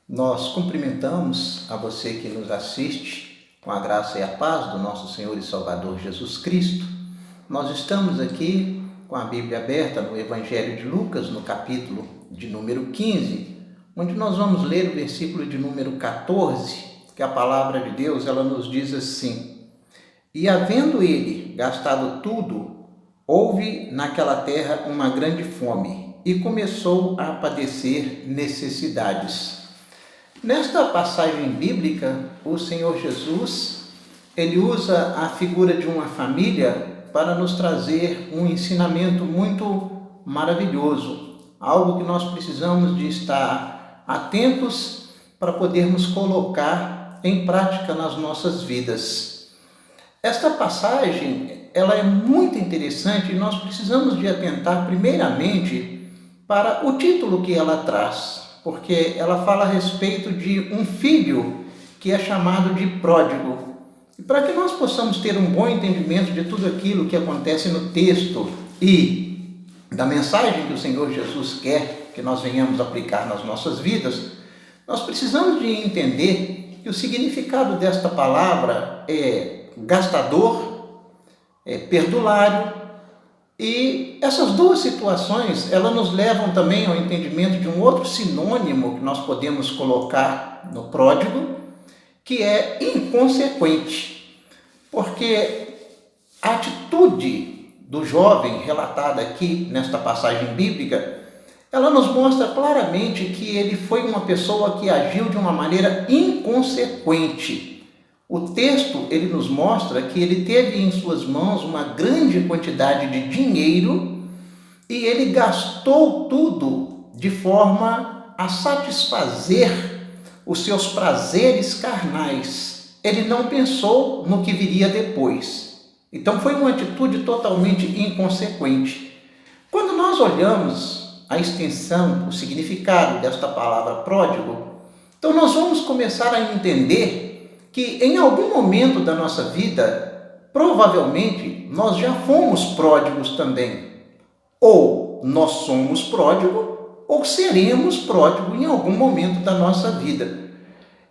Nós cumprimentamos a você que nos assiste com a graça e a paz do nosso Senhor e Salvador Jesus Cristo. Nós estamos aqui com a Bíblia aberta no Evangelho de Lucas, no capítulo de número 15, onde nós vamos ler o versículo de número 14, que a palavra de Deus ela nos diz assim: E havendo ele gastado tudo, houve naquela terra uma grande fome, e começou a padecer necessidades. Nesta passagem bíblica, o Senhor Jesus, ele usa a figura de uma família para nos trazer um ensinamento muito maravilhoso, algo que nós precisamos de estar atentos para podermos colocar em prática nas nossas vidas. Esta passagem, ela é muito interessante e nós precisamos de atentar primeiramente para o título que ela traz, porque ela fala a respeito de um filho que é chamado de pródigo. E para que nós possamos ter um bom entendimento de tudo aquilo que acontece no texto e da mensagem que o Senhor Jesus quer que nós venhamos aplicar nas nossas vidas, nós precisamos de entender que o significado desta palavra é gastador, é perdulário. E essas duas situações, elas nos levam também ao entendimento de um outro sinônimo que nós podemos colocar no pródigo, que é inconsequente. Porque a atitude do jovem relatada aqui nesta passagem bíblica, ela nos mostra claramente que ele foi uma pessoa que agiu de uma maneira inconsequente. O texto, ele nos mostra que ele teve em suas mãos uma grande quantidade de dinheiro e ele gastou tudo de forma a satisfazer os seus prazeres carnais. Ele não pensou no que viria depois. Então foi uma atitude totalmente inconsequente. Quando nós olhamos a extensão, o significado desta palavra pródigo, então nós vamos começar a entender que em algum momento da nossa vida, provavelmente, nós já fomos pródigos também. Ou nós somos pródigos, ou seremos pródigos em algum momento da nossa vida.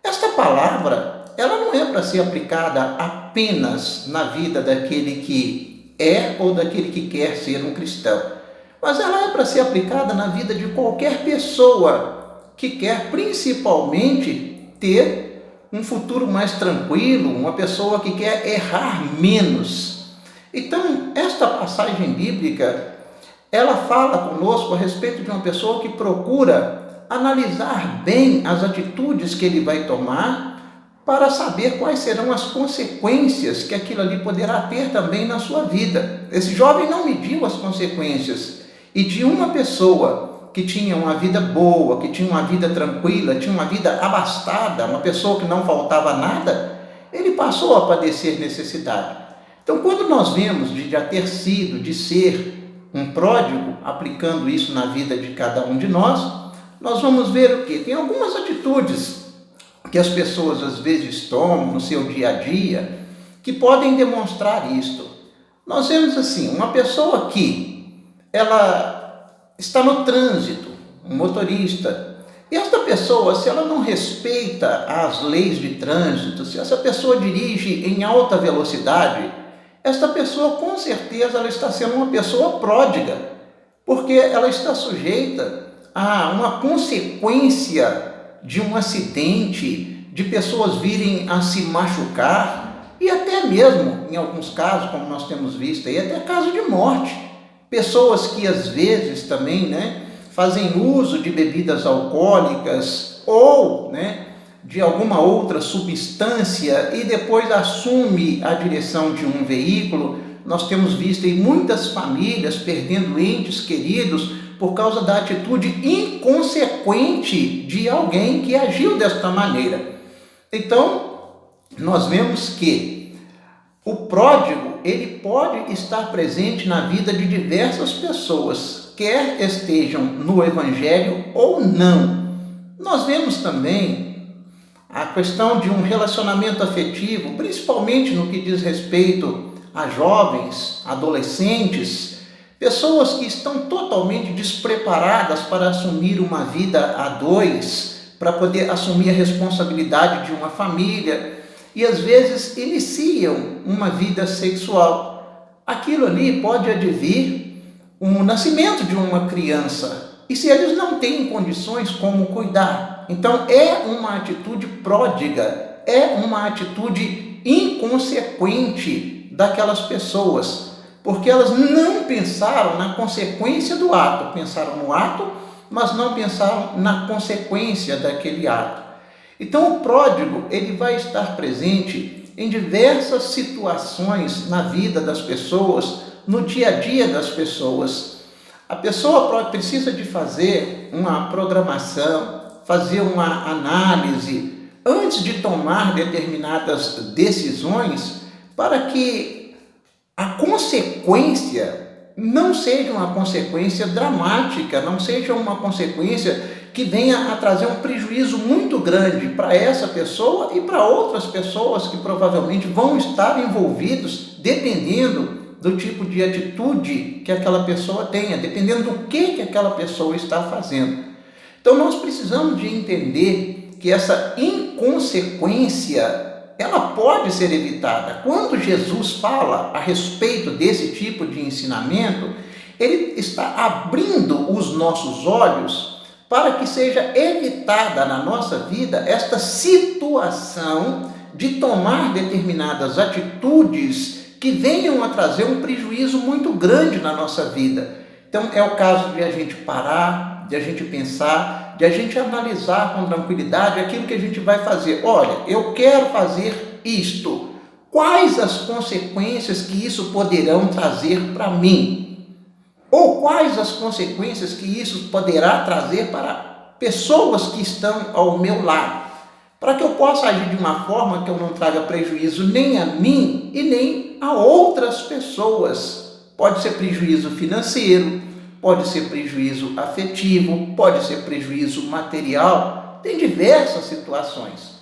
Esta palavra, ela não é para ser aplicada apenas na vida daquele que é ou daquele que quer ser um cristão, mas ela é para ser aplicada na vida de qualquer pessoa que quer principalmente ter um futuro mais tranquilo, uma pessoa que quer errar menos. Então, esta passagem bíblica, ela fala conosco a respeito de uma pessoa que procura analisar bem as atitudes que ele vai tomar para saber quais serão as consequências que aquilo ali poderá ter também na sua vida. Esse jovem não mediu as consequências e de uma pessoa que tinha uma vida boa, que tinha uma vida tranquila, tinha uma vida abastada, uma pessoa que não faltava nada, ele passou a padecer necessidade. Então, quando nós vemos de já ter sido, de ser um pródigo, aplicando isso na vida de cada um de nós vamos ver o quê? Tem algumas atitudes que as pessoas às vezes tomam no seu dia a dia que podem demonstrar isto. Nós vemos assim, uma pessoa que ela está no trânsito, um motorista, e esta pessoa, se ela não respeita as leis de trânsito, se essa pessoa dirige em alta velocidade, esta pessoa com certeza ela está sendo uma pessoa pródiga, porque ela está sujeita a uma consequência de um acidente, de pessoas virem a se machucar, e até mesmo, em alguns casos, como nós temos visto aí, até caso de morte. Pessoas que às vezes também fazem uso de bebidas alcoólicas ou de alguma outra substância e depois assume a direção de um veículo. Nós temos visto aí muitas famílias perdendo entes queridos por causa da atitude inconsequente de alguém que agiu desta maneira. Então, nós vemos que o pródigo, ele pode estar presente na vida de diversas pessoas, quer estejam no Evangelho ou não. Nós vemos também a questão de um relacionamento afetivo, principalmente no que diz respeito a jovens, adolescentes, pessoas que estão totalmente despreparadas para assumir uma vida a dois, para poder assumir a responsabilidade de uma família e às vezes iniciam uma vida sexual. Aquilo ali pode advir um nascimento de uma criança e se eles não têm condições como cuidar, então é uma atitude pródiga, é uma atitude inconsequente daquelas pessoas, porque elas não pensaram na consequência do ato, pensaram no ato, mas não pensaram na consequência daquele ato. Então o pródigo, ele vai estar presente em diversas situações na vida das pessoas, no dia a dia das pessoas. A pessoa precisa de fazer uma programação, fazer uma análise antes de tomar determinadas decisões, para que a consequência não seja uma consequência dramática, não seja uma consequência que venha a trazer um prejuízo muito grande para essa pessoa e para outras pessoas que provavelmente vão estar envolvidos, dependendo do tipo de atitude que aquela pessoa tenha, dependendo do que aquela pessoa está fazendo. Então nós precisamos de entender que essa inconsequência, ela pode ser evitada. Quando Jesus fala a respeito desse tipo de ensinamento, ele está abrindo os nossos olhos para que seja evitada na nossa vida esta situação de tomar determinadas atitudes que venham a trazer um prejuízo muito grande na nossa vida. Então é o caso de a gente parar, de a gente pensar, de a gente analisar com tranquilidade aquilo que a gente vai fazer. Olha, eu quero fazer isto. Quais as consequências que isso poderão trazer para mim? Ou quais as consequências que isso poderá trazer para pessoas que estão ao meu lado? Para que eu possa agir de uma forma que eu não traga prejuízo nem a mim e nem a outras pessoas. Pode ser prejuízo financeiro, pode ser prejuízo afetivo, pode ser prejuízo material, tem diversas situações.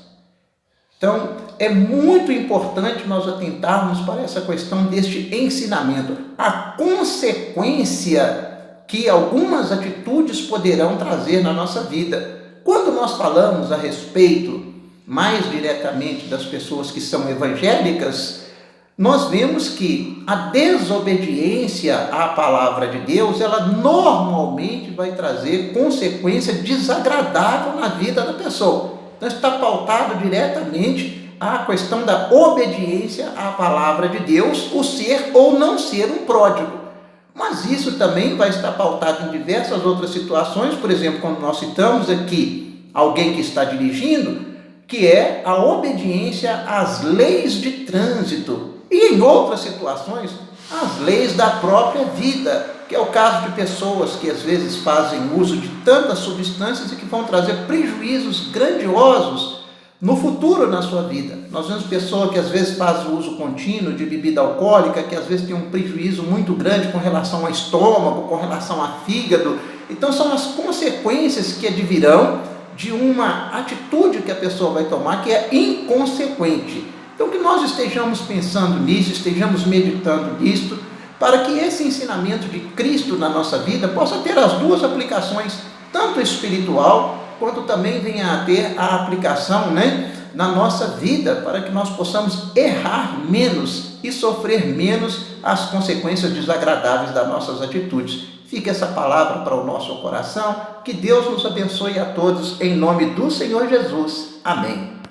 Então, é muito importante nós atentarmos para essa questão deste ensinamento, a consequência que algumas atitudes poderão trazer na nossa vida. Quando nós falamos a respeito, mais diretamente, das pessoas que são evangélicas, nós vemos que a desobediência à palavra de Deus, ela normalmente vai trazer consequência desagradável na vida da pessoa. Então está pautado diretamente a questão da obediência à palavra de Deus, o ser ou não ser um pródigo. Mas isso também vai estar pautado em diversas outras situações, por exemplo, quando nós citamos aqui alguém que está dirigindo, que é a obediência às leis de trânsito. E em outras situações, as leis da própria vida, que é o caso de pessoas que às vezes fazem uso de tantas substâncias e que vão trazer prejuízos grandiosos no futuro na sua vida. Nós vemos pessoas que às vezes fazem uso contínuo de bebida alcoólica, que às vezes tem um prejuízo muito grande com relação ao estômago, com relação ao fígado. Então são as consequências que advirão de uma atitude que a pessoa vai tomar que é inconsequente. Então que nós estejamos pensando nisso, estejamos meditando nisto, para que esse ensinamento de Cristo na nossa vida possa ter as duas aplicações, tanto espiritual, quanto também venha a ter a aplicação, na nossa vida, para que nós possamos errar menos e sofrer menos as consequências desagradáveis das nossas atitudes. Fique essa palavra para o nosso coração, que Deus nos abençoe a todos, em nome do Senhor Jesus. Amém.